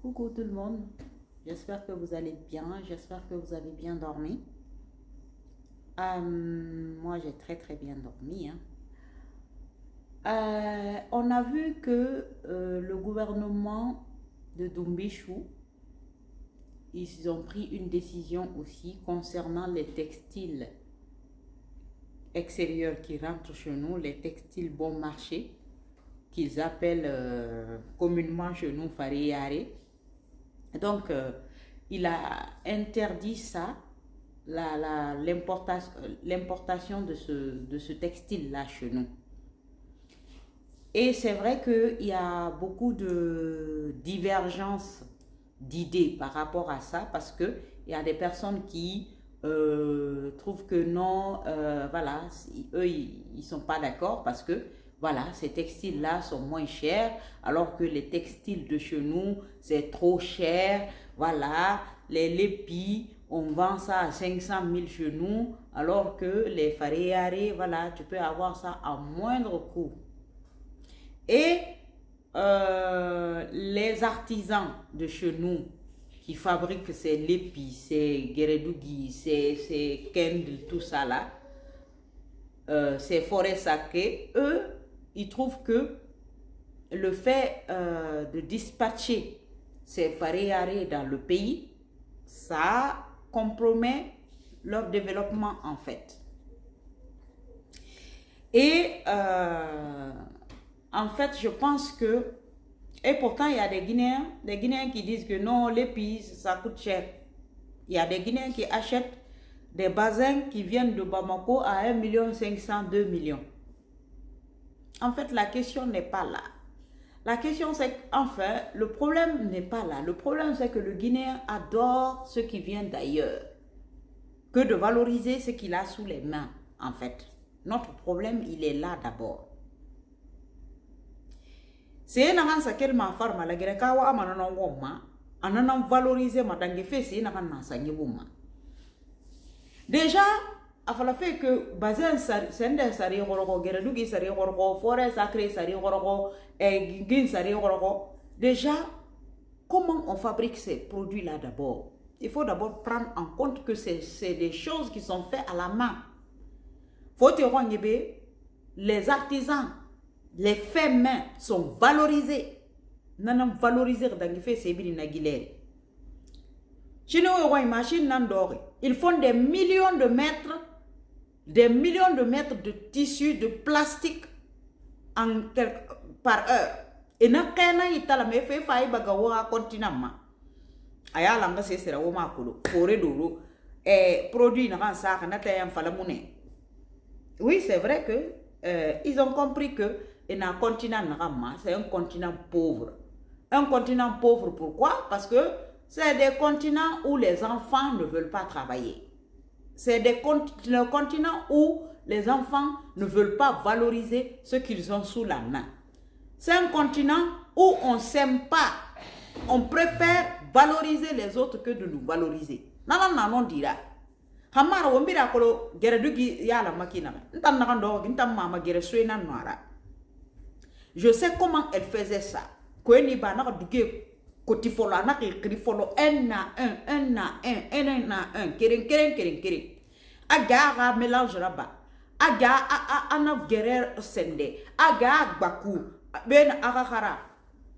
Coucou tout le monde, j'espère que vous allez bien, j'espère que vous avez bien dormi. Moi j'ai très bien dormi. On a vu que le gouvernement de Dumbichou, ils ont pris une décision aussi concernant les textiles extérieurs qui rentrent chez nous, les textiles bon marché, qu'ils appellent communément chez nous Fareyare. Donc, il a interdit ça, l'importation de ce textile-là chez nous. Et c'est vrai qu'il y a beaucoup de divergences d'idées par rapport à ça, parce qu'il y a des personnes qui trouvent que non, voilà, eux, ils ne sont pas d'accord parce que voilà, ces textiles-là sont moins chers, alors que les textiles de chez nous, c'est trop cher. Voilà, les lépis, on vend ça à 500 000 chez nous, alors que les Fareyare, voilà, tu peux avoir ça à moindre coût. Et les artisans de chez nous qui fabriquent ces lépis, ces guéredougi, ces kendles, tout ça là, ces forêts sacrées, eux, ils trouvent que le fait de dispatcher ces Fareyare dans le pays, ça compromet leur développement en fait. Et en fait, je pense que, et pourtant il y a des Guinéens qui disent que non, l'épice, ça coûte cher. Il y a des Guinéens qui achètent des bassins qui viennent de Bamako à 1 500 000, 2 millions. En fait, la question n'est pas là. La question, c'est qu'enfin, le problème n'est pas là. Le problème, c'est que le Guinéen adore ce qui vient d'ailleurs, que de valoriser ce qu'il a sous les mains, en fait. Notre problème, il est là d'abord. C'est un ce qu'elle m'a fait, la guerre, en valoriser ma tangue c'est un déjà, il faut faire que bazin sende sari gorgo geredugi sari gorgo forêt sacrée sari gorgo et gin sari gorgo. Déjà, comment on fabrique ces produits là d'abord? Il faut d'abord prendre en compte que c'est des choses qui sont faites à la main. Faut te rendre les artisans, les faits main sont valorisés. Nanam valoriser dans les faits c'est bien nagilere. Chez nous, ils font des millions de mètres de tissu, de plastique par heure. Et na kena itala me fait faille bagawa continent. Aya langa se sera wo makolo. Foré doro produit na ça na tayam falamune. Oui, c'est vrai que ils ont compris que un continent c'est un continent pauvre. Un continent pauvre pourquoi? Parce que c'est des continents où les enfants ne veulent pas travailler. C'est des continents où les enfants ne veulent pas valoriser ce qu'ils ont sous la main. C'est un continent où on ne s'aime pas. On préfère valoriser les autres que de nous valoriser. Nanan dira. Hamara wombira kolo geredugi ya la makina. Ntam nakando ntam mama gereswe na noara. Je sais comment elle faisait ça. Kweni ba na duge Koti folo anak écrit folo un à un, kering. Aga mélange là-bas. Aga ana guerre sende. Aga baku ben akakara.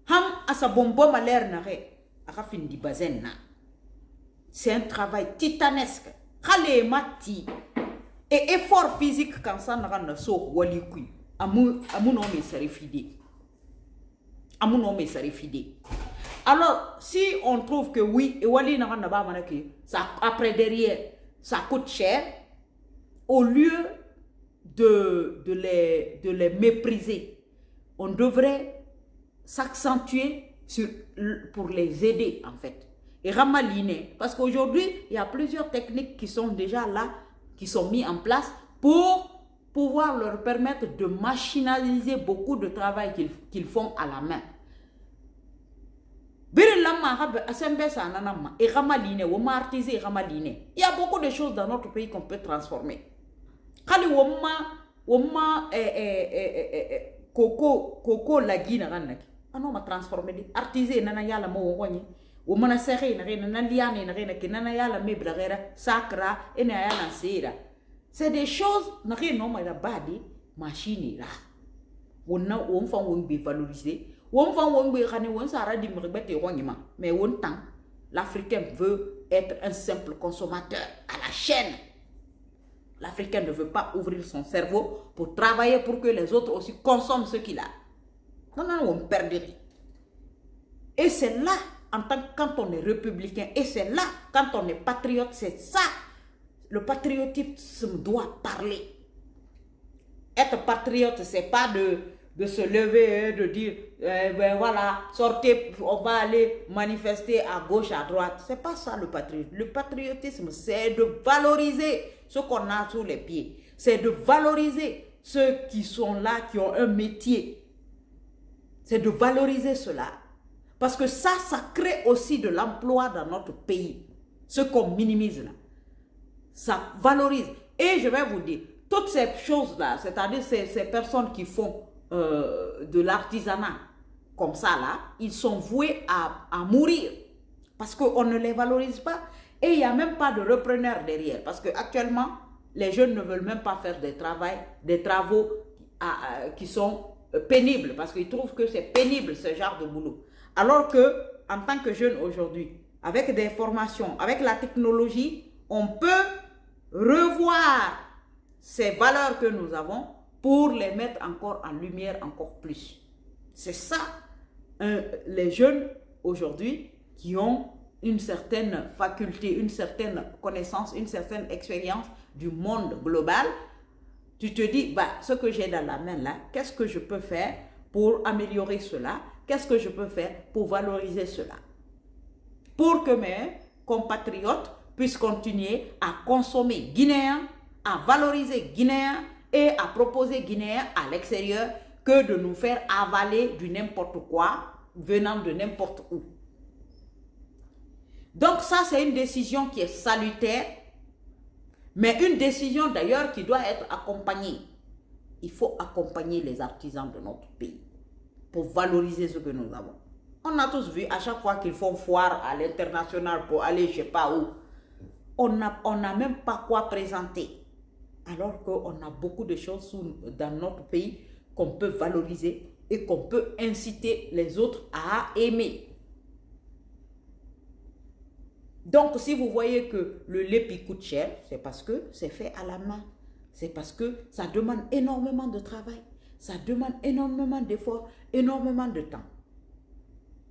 Ham asa bombo malère na re. Aga fin di bazen na. C'est un travail titanesque. Khale mati. Et effort physique quand ça n'a so wali kui. Amu no me sarifide. Amu no me sarifide. Alors, si on trouve que oui, ça, après derrière, ça coûte cher, au lieu de les mépriser, on devrait s'accentuer pour les aider en fait. Et ramaliner, parce qu'aujourd'hui, il y a plusieurs techniques qui sont déjà là, qui sont mises en place pour pouvoir leur permettre de machinaliser beaucoup de travail qu'ils font à la main. Il y a beaucoup de choses dans notre pays qu'on peut transformer. Coco lagi na Ah non, ma transformé. Artisé, nana yala mo wonyi. Ou mana serré, nana liane, nana yala me bragera, sacra, et na yala sera. C'est des choses, non, ma la badi, machine là. On fa on be valoriser. On fa on be rane, on s'arra di me rebete wonyima. Mais on temps, l'Africain veut être un simple consommateur à la chaîne. L'Africain ne veut pas ouvrir son cerveau pour travailler pour que les autres aussi consomment ce qu'il a. Non, on perdrait. Et c'est là, quand on est républicain, et c'est là, quand on est patriote, c'est ça. Le patriotisme doit parler. Être patriote, c'est pas de se lever, de dire, ben voilà, sortez, on va aller manifester à gauche, à droite. C'est pas ça le patriotisme. Le patriotisme, c'est de valoriser ce qu'on a sous les pieds. C'est de valoriser ceux qui sont là, qui ont un métier. C'est de valoriser cela. Parce que ça crée aussi de l'emploi dans notre pays. Ce qu'on minimise là. Ça valorise. Et je vais vous dire, toutes ces choses-là, c'est-à-dire ces personnes qui font de l'artisanat comme ça là, ils sont voués à mourir. Parce qu'on ne les valorise pas. Et il n'y a même pas de repreneur derrière. Parce qu'actuellement, les jeunes ne veulent même pas faire des travaux qui sont pénibles. Parce qu'ils trouvent que c'est pénible ce genre de boulot. Alors que, en tant que jeune aujourd'hui, avec des formations, avec la technologie, on peut revoir ces valeurs que nous avons pour les mettre encore en lumière encore plus. C'est ça, les jeunes aujourd'hui qui ont une certaine faculté, une certaine connaissance, une certaine expérience du monde global. Tu te dis, bah, ce que j'ai dans la main là, qu'est-ce que je peux faire pour améliorer cela? Qu'est-ce que je peux faire pour valoriser cela? Pour que mes compatriotes puissent continuer à consommer guinéen, à valoriser guinéen et à proposer guinéen à l'extérieur que de nous faire avaler du n'importe quoi venant de n'importe où. Donc ça, c'est une décision qui est salutaire, mais une décision d'ailleurs qui doit être accompagnée. Il faut accompagner les artisans de notre pays pour valoriser ce que nous avons. On a tous vu à chaque fois qu'ils font foire à l'international pour aller je ne sais pas où, on n'a même pas quoi présenter. Alors qu'on a beaucoup de choses dans notre pays qu'on peut valoriser et qu'on peut inciter les autres à aimer. Donc, si vous voyez que le lait coûte cher, c'est parce que c'est fait à la main. C'est parce que ça demande énormément de travail. Ça demande énormément d'efforts, énormément de temps.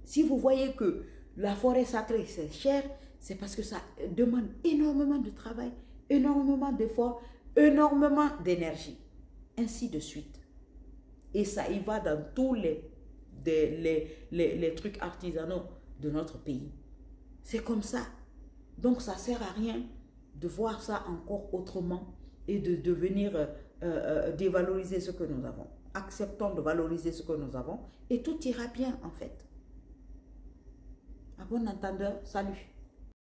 Si vous voyez que la forêt sacrée, c'est cher, c'est parce que ça demande énormément de travail, énormément d'efforts, énormément d'énergie. Ainsi de suite. Et ça y va dans tous les trucs artisanaux de notre pays. C'est comme ça. Donc ça ne sert à rien de voir ça encore autrement et de venir dévaloriser ce que nous avons. Acceptons de valoriser ce que nous avons et tout ira bien en fait. À bon entendeur, salut.